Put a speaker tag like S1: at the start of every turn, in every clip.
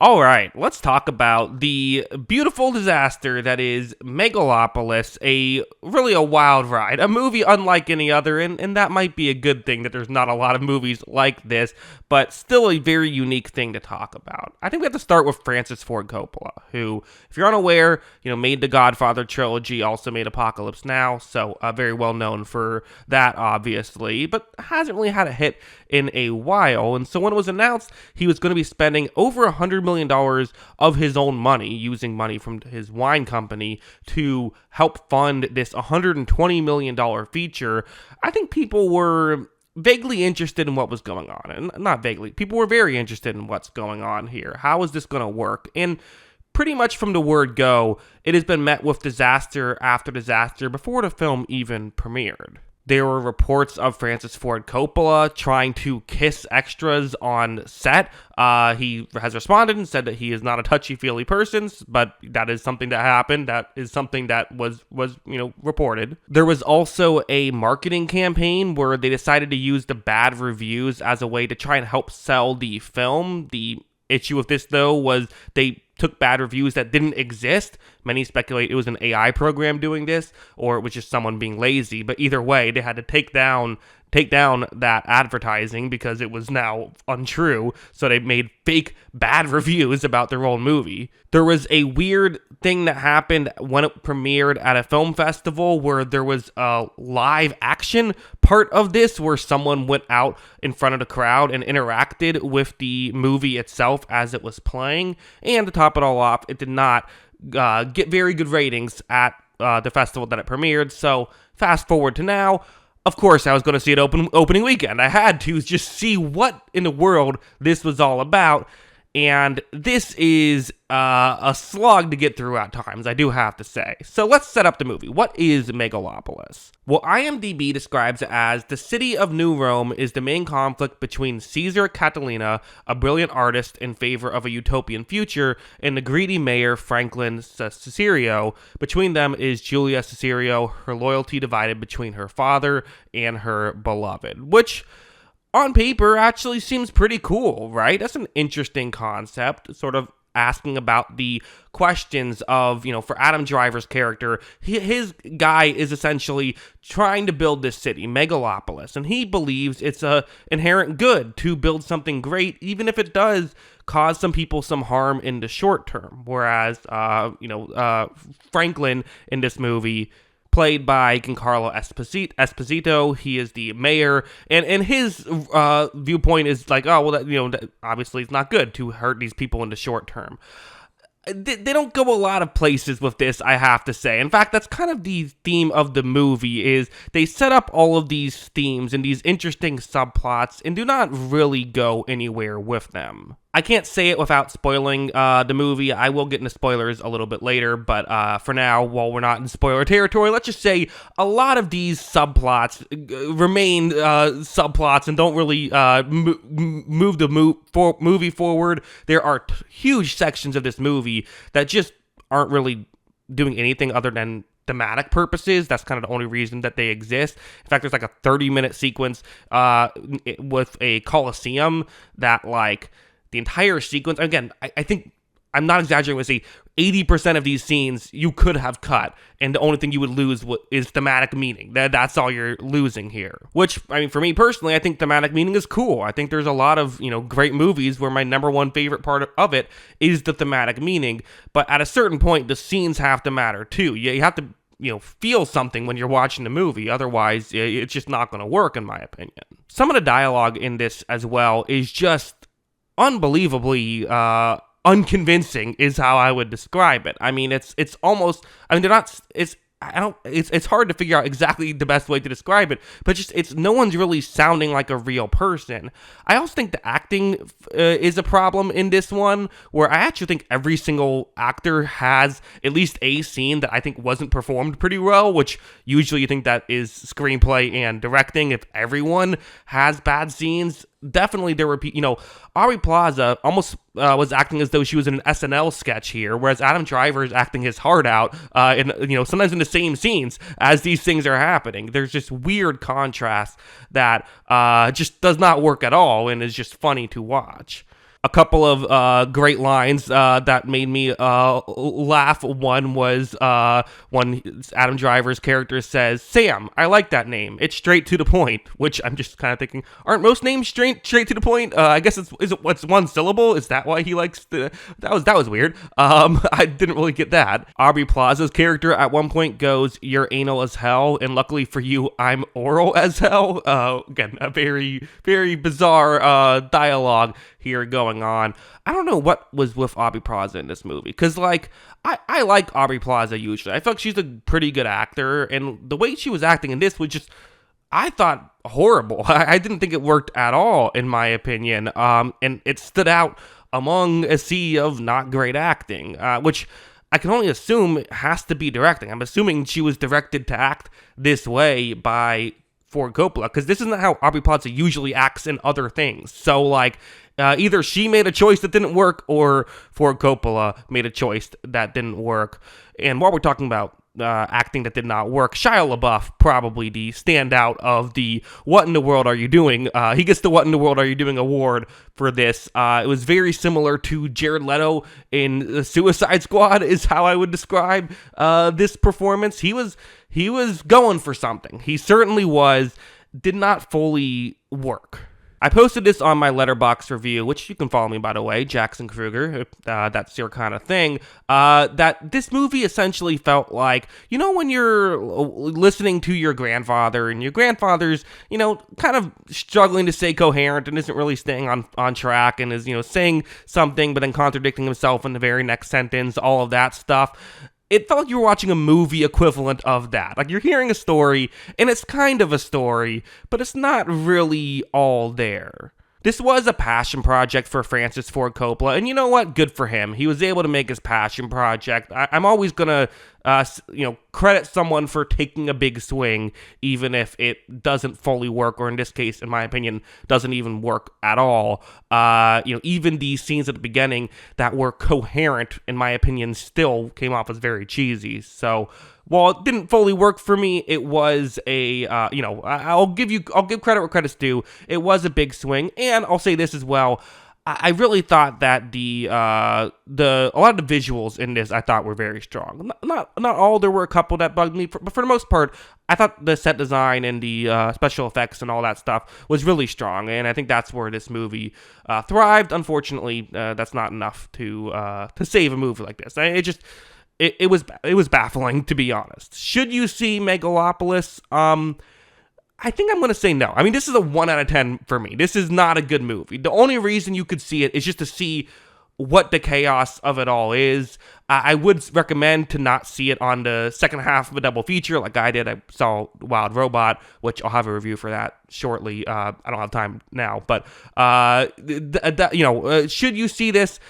S1: All right, let's talk about the beautiful disaster that is Megalopolis, a wild ride, a movie unlike any other, and that might be a good thing that there's not a lot of movies like this, but still a very unique thing to talk about. I think we have to start with Francis Ford Coppola, who, if you're unaware, made the Godfather trilogy, also made Apocalypse Now, so very well known for that, obviously, but hasn't really had a hit in a while. And so when it was announced he was going to be spending over $100 million of his own money, using money from his wine company to help fund this $120 million feature, I think people were vaguely interested in what was going on. And not vaguely, people were very interested in what's going on here. How is this going to work? And pretty much from the word go, it has been met with disaster after disaster before the film even premiered. There were reports of Francis Ford Coppola trying to kiss extras on set. He has responded and said that he is not a touchy-feely person, but that is something that happened. That is something that was reported. There was also a marketing campaign where they decided to use the bad reviews as a way to try and help sell the film. The issue with this, though, was they took bad reviews that didn't exist. Many speculate it was an AI program doing this, or it was just someone being lazy. But either way, they had to take down that advertising because it was now untrue. So they made fake bad reviews about their own movie. There was a weird thing that happened when it premiered at a film festival where there was a live action part of this where someone went out in front of the crowd and interacted with the movie itself as it was playing. And to top it all off, it did not get very good ratings at the festival that it premiered. So fast forward to now. Of course, I was going to see it opening weekend. I had to just see what in the world this was all about. And this is a slog to get through at times, I do have to say. So let's set up the movie. What is Megalopolis? Well, IMDb describes it as the city of New Rome is the main conflict between Caesar Catalina, a brilliant artist in favor of a utopian future, and the greedy mayor Franklin Cesario. Between them is Julia Cesario, her loyalty divided between her father and her beloved, which on paper actually seems pretty cool, right? That's an interesting concept, sort of asking about the questions of, for Adam Driver's character, his guy is essentially trying to build this city, Megalopolis, and he believes it's a inherent good to build something great, even if it does cause some people some harm in the short term. Whereas, Franklin in this movie, played by Giancarlo Esposito. He is the mayor, and his viewpoint is like, oh, well, that obviously it's not good to hurt these people in the short term. They don't go a lot of places with this, I have to say. In fact, that's kind of the theme of the movie, is they set up all of these themes and these interesting subplots and do not really go anywhere with them. I can't say it without spoiling the movie. I will get into spoilers a little bit later, but for now, while we're not in spoiler territory, let's just say a lot of these subplots remain subplots and don't really move the movie forward. There are huge sections of this movie that just aren't really doing anything other than thematic purposes. That's kind of the only reason that they exist. In fact, there's like a 30-minute sequence with a Colosseum that, the entire sequence, again, I think, I'm not exaggerating when I say 80% of these scenes you could have cut, and the only thing you would lose is thematic meaning. That's all you're losing here. Which, for me personally, I think thematic meaning is cool. I think there's a lot of, great movies where my number one favorite part of it is the thematic meaning, but at a certain point, the scenes have to matter too. You have to feel something when you're watching the movie. Otherwise, it's just not going to work, in my opinion. Some of the dialogue in this as well is just unbelievably unconvincing, is how I would describe it. It's almost, they're not, it's hard to figure out exactly the best way to describe it, but just, no one's really sounding like a real person. I also think the acting is a problem in this one, where I actually think every single actor has at least a scene that I think wasn't performed pretty well, which usually you think that is screenplay and directing. If everyone has bad scenes, definitely there were, Aubrey Plaza almost was acting as though she was in an SNL sketch here, whereas Adam Driver is acting his heart out, sometimes in the same scenes as these things are happening. There's just weird contrast that just does not work at all and is just funny to watch. a couple of great lines that made me laugh. One was when Adam Driver's character says, "Sam, I like that name. It's straight to the point," which I'm just kind of thinking, aren't most names straight to the point? I guess it's one syllable. Is that why he likes the? That was weird. I didn't really get that. Aubrey Plaza's character at one point goes, "You're anal as hell," and luckily for you, I'm oral as hell. Again, a very, very bizarre dialogue here going on. I don't know what was with Aubrey Plaza in this movie, because like I like Aubrey Plaza usually. I feel like she's a pretty good actor, and the way she was acting in this was just, I thought, horrible. I didn't think it worked at all, in my opinion, and it stood out among a sea of not great acting, which I can only assume has to be directing. I'm assuming she was directed to act this way by Ford Coppola, because this isn't how Aubrey Plaza usually acts in other things. So, like, either she made a choice that didn't work, or Ford Coppola made a choice that didn't work. And while we're talking about acting that did not work, Shia LaBeouf, probably the standout of the "What in the World Are You Doing?" He gets the "What in the World Are You Doing?" award for this. It was very similar to Jared Leto in the Suicide Squad, is how I would describe this performance. He was going for something. He certainly was. Did not fully work. I posted this on my Letterboxd review, which you can follow me, by the way, Jackson Kruger, if that's your kind of thing, that this movie essentially felt like, you know, when you're listening to your grandfather, and your grandfather's, you know, kind of struggling to stay coherent and isn't really staying on track, and is, you know, saying something but then contradicting himself in the very next sentence, all of that stuff. It felt like you were watching a movie equivalent of that. Like, you're hearing a story, and it's kind of a story, but it's not really all there. This was a passion project for Francis Ford Coppola, and you know what? Good for him. He was able to make his passion project. I'm always gonna, credit someone for taking a big swing, even if it doesn't fully work, or in this case, in my opinion, doesn't even work at all. Even these scenes at the beginning that were coherent, in my opinion, still came off as very cheesy. So, while it didn't fully work for me, it was I'll give credit where credit's due. It was a big swing, and I'll say this as well. I really thought that a lot of the visuals in this I thought were very strong. Not all. There were a couple that bugged me, but for the most part, I thought the set design and the special effects and all that stuff was really strong, and I think that's where this movie thrived. Unfortunately, that's not enough to save a movie like this. It was baffling, to be honest. Should you see Megalopolis? I think I'm going to say no. I mean, this is a 1 out of 10 for me. This is not a good movie. The only reason you could see it is just to see what the chaos of it all is. I would recommend to not see it on the second half of a double feature like I did. I saw Wild Robot, which I'll have a review for that shortly. I don't have time now, but should you see this?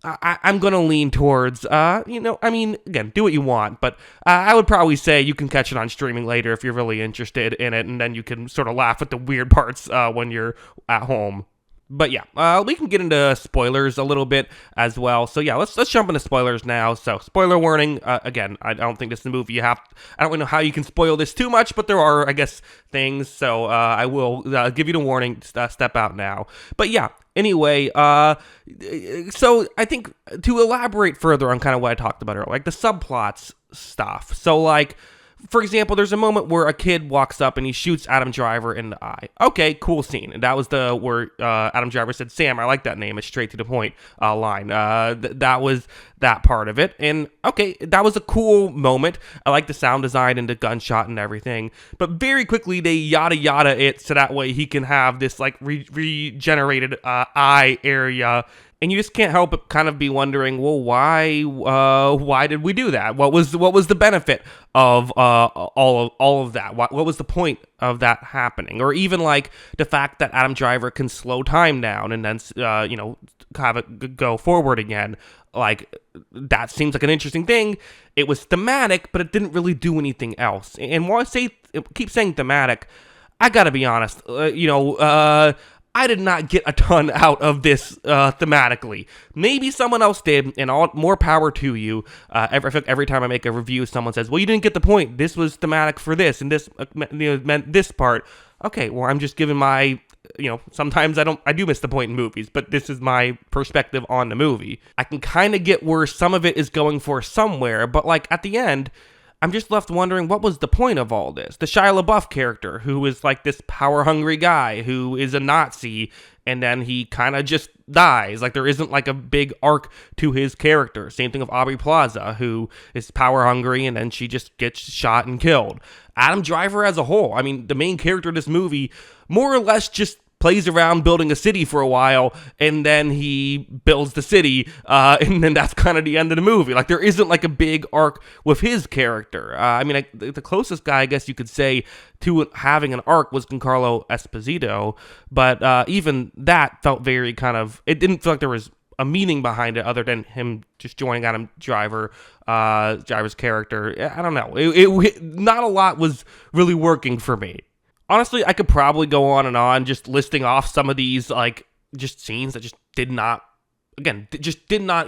S1: I'm going to lean towards, again, do what you want, but I would probably say you can catch it on streaming later if you're really interested in it, and then you can sort of laugh at the weird parts when you're at home. But yeah, we can get into spoilers a little bit as well. So yeah, let's jump into spoilers now. So spoiler warning. Again, I don't think this is a movie I don't really know how you can spoil this too much, but there are, I guess, things. So I will give you the warning. Step out now. But yeah. Anyway, so I think to elaborate further on kind of what I talked about earlier, like the subplots stuff. So like, for example, there's a moment where a kid walks up and he shoots Adam Driver in the eye. Okay, cool scene. And that was where Adam Driver said, "Sam, I like that name. It's straight to the point," line. That was that part of it. And okay, that was a cool moment. I like the sound design and the gunshot and everything. But very quickly they yada yada it so that way he can have this like regenerated eye area. And you just can't help but kind of be wondering, well, why did we do that? What was the benefit of all of that? What was the point of that happening? Or even like the fact that Adam Driver can slow time down and then have it go forward again. Like, that seems like an interesting thing. It was thematic, but it didn't really do anything else. And while I keep saying thematic, I gotta be honest. I did not get a ton out of this thematically. Maybe someone else did, and more power to you. Every time I make a review, someone says, "Well, you didn't get the point. This was thematic for this, and this meant this part." Okay, well, I'm just giving my sometimes I do miss the point in movies, but this is my perspective on the movie. I can kind of get where some of it is going for somewhere, but like at the end, I'm just left wondering, what was the point of all this? The Shia LaBeouf character, who is like this power-hungry guy who is a Nazi, and then he kind of just dies. Like, there isn't like a big arc to his character. Same thing with Aubrey Plaza, who is power-hungry, and then she just gets shot and killed. Adam Driver as a whole, I mean, the main character of this movie, more or less just plays around building a city for a while, and then he builds the city, and then that's kind of the end of the movie. Like, there isn't like a big arc with his character. I mean, the closest guy, I guess you could say, to having an arc was Giancarlo Esposito, but even that felt very kind of, it didn't feel like there was a meaning behind it other than him just joining Adam Driver's character. I don't know. Not a lot was really working for me. Honestly, I could probably go on and on just listing off some of these, like, just scenes that just did not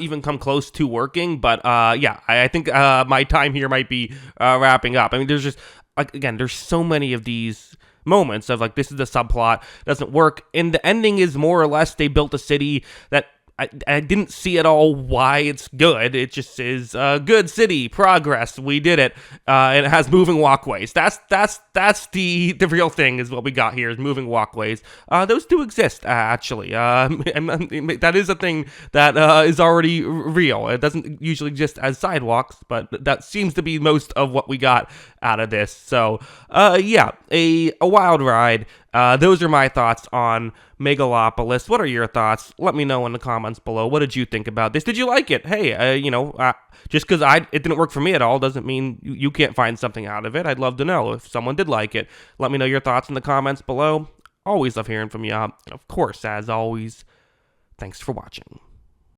S1: even come close to working. But, yeah, I think my time here might be wrapping up. I mean, there's just, like, again, there's so many of these moments of, like, this is the subplot, doesn't work. And the ending is more or less they built a city that I didn't see at all why it's good. It just is a good city, progress, we did it, and it has moving walkways. That's the real thing is what we got here is moving walkways. Those do exist, actually. And that is a thing that is already real. It doesn't usually exist as sidewalks, but that seems to be most of what we got out of this. So, yeah, a wild ride. Those are my thoughts on Megalopolis. What are your thoughts? Let me know in the comments below. What did you think about this? Did you like it? Hey, just because it didn't work for me at all doesn't mean you can't find something out of it. I'd love to know if someone did like it. Let me know your thoughts in the comments below. Always love hearing from you. And of course, as always, thanks for watching.